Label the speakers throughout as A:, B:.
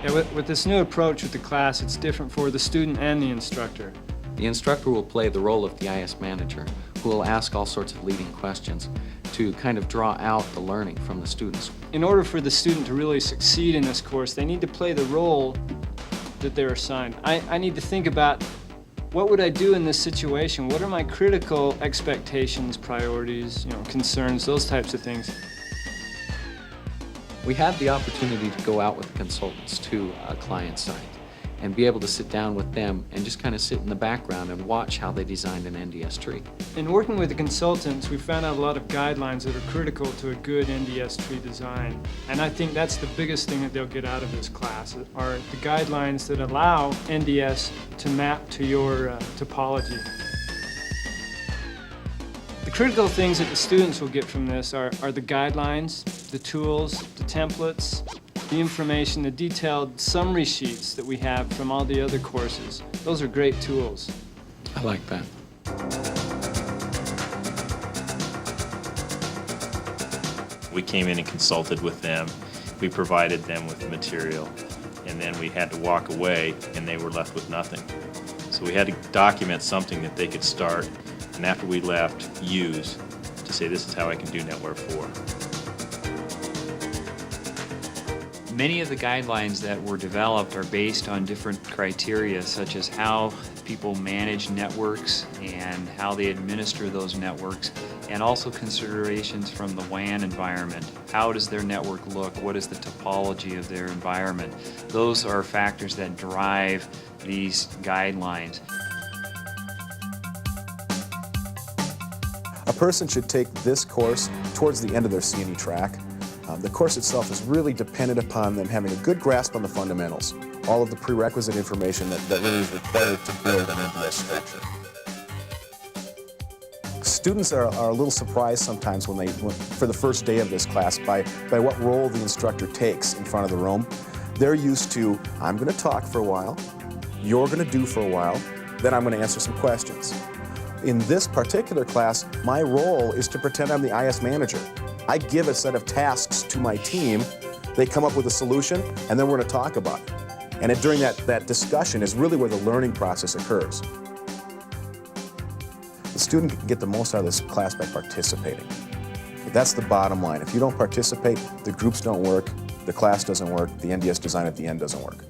A: Yeah, with this new approach with the class, it's different for the student and the instructor.
B: The instructor will play the role of the IS manager, who will ask all sorts of leading questions to kind of draw out the learning from the students.
A: In order for the student to really succeed in this course, they need to play the role that they're assigned. I need to think about, what would I do in this situation? What are my critical expectations, priorities, concerns, those types of things.
B: We had the opportunity to go out with consultants to a client site and be able to sit down with them and just kind of sit in the background and watch how they designed an NDS tree.
A: In working with the consultants, we found out a lot of guidelines that are critical to a good NDS tree design. And I think that's the biggest thing that they'll get out of this class, are the guidelines that allow NDS to map to your topology. The critical things that the students will get from this are the guidelines, the tools, the templates, the information, the detailed summary sheets that we have from all the other courses. Those are great tools.
B: I like that.
C: We came in and consulted with them. We provided them with the material, and then we had to walk away and they were left with nothing. So we had to document something that they could start, and after we left, use to say, this is how I can do NetWare 4.
D: Many of the guidelines that were developed are based on different criteria, such as how people manage networks and how they administer those networks, and also considerations from the WAN environment. How does their network look? What is the topology of their environment? Those are factors that drive these guidelines.
E: A person should take this course towards the end of their CNE track. The course itself is really dependent upon them having a good grasp on the fundamentals, all of the prerequisite information that really is required to build an NDS structure. Students are a little surprised sometimes for the first day of this class by what role the instructor takes in front of the room. They're used to, I'm going to talk for a while, you're going to do for a while, then I'm going to answer some questions. In this particular class, my role is to pretend I'm the IS manager. I give a set of tasks to my team, they come up with a solution, and then we're going to talk about it. And during that discussion is really where the learning process occurs. The student can get the most out of this class by participating. That's the bottom line. If you don't participate, the groups don't work, the class doesn't work, the NDS design at the end doesn't work.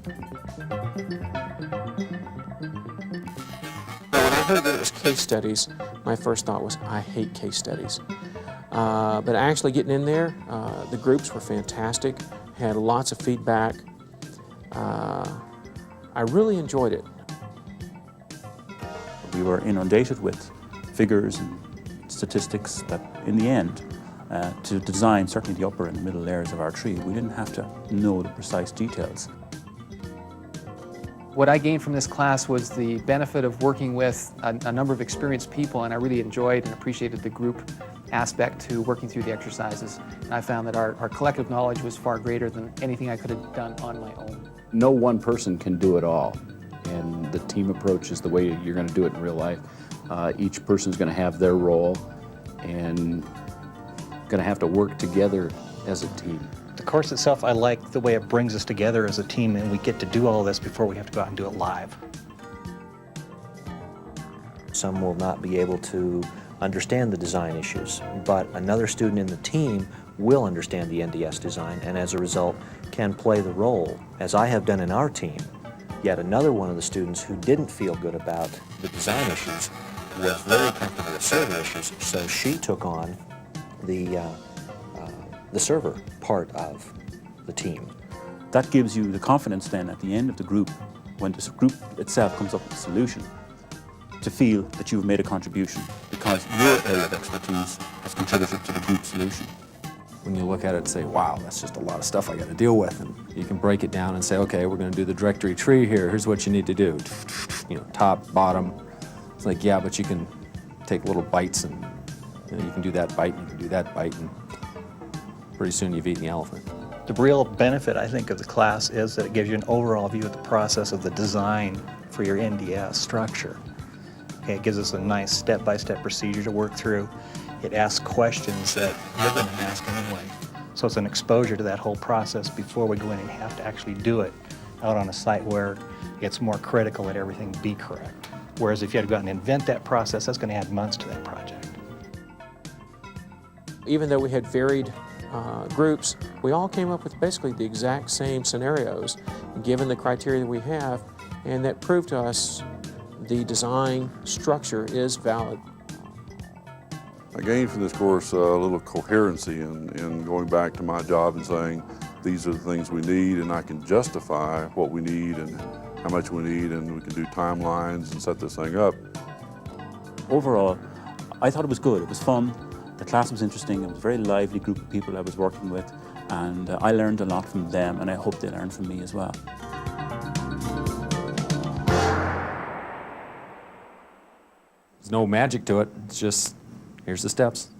F: When I heard that it was case studies, my first thought was, I hate case studies. But actually getting in there, the groups were fantastic, had lots of feedback. I really enjoyed it.
G: We were inundated with figures and statistics that, in the end, to design certainly the upper and the middle layers of our tree, we didn't have to know the precise details.
H: What I gained from this class was the benefit of working with a number of experienced people, and I really enjoyed and appreciated the group aspect to working through the exercises. And I found that our collective knowledge was far greater than anything I could have done on my own.
I: No one person can do it all, and the team approach is the way you're going to do it in real life. Each person's going to have their role and going to have to work together as a team.
J: The course itself, I like the way it brings us together as a team, and we get to do all this before we have to go out and do it live.
K: Some will not be able to understand the design issues, but another student in the team will understand the NDS design, and as a result can play the role, as I have done in our team. Yet another one of the students who didn't feel good about the design issues was very comfortable with server issues, so she took on the server part of the team.
G: That gives you the confidence then at the end of the group, when the group itself comes up with a solution, to feel that you've made a contribution because your area of expertise has contributed to the group solution.
E: When you look at it and say, wow, that's just a lot of stuff I got to deal with, and you can break it down and say, okay, we're going to do the directory tree here. Here's what you need to do. Top, bottom. It's like, yeah, but you can take little bites, and you can do that byte, and you can do that byte, and pretty soon you've eaten the elephant.
J: The real benefit, I think, of the class is that it gives you an overall view of the process of the design for your NDS structure. Okay, it gives us a nice step-by-step procedure to work through. It asks questions that you're going to ask anyway. So it's an exposure to that whole process before we go in and have to actually do it. out on a site where it's more critical that everything be correct. Whereas if you had to go out and invent that process, that's going to add months to that project.
F: Even though we had varied groups, we all came up with basically the exact same scenarios given the criteria that we have, and that proved to us the design structure is valid.
L: I gained from this course a little coherency in going back to my job and saying, these are the things we need, and I can justify what we need and how much we need, and we can do timelines and set this thing up.
G: Overall, I thought it was good. It was fun. The class was interesting. It was a very lively group of people I was working with, and I learned a lot from them, and I hope they learned from me as well.
B: There's no magic to it. It's just, here's the steps.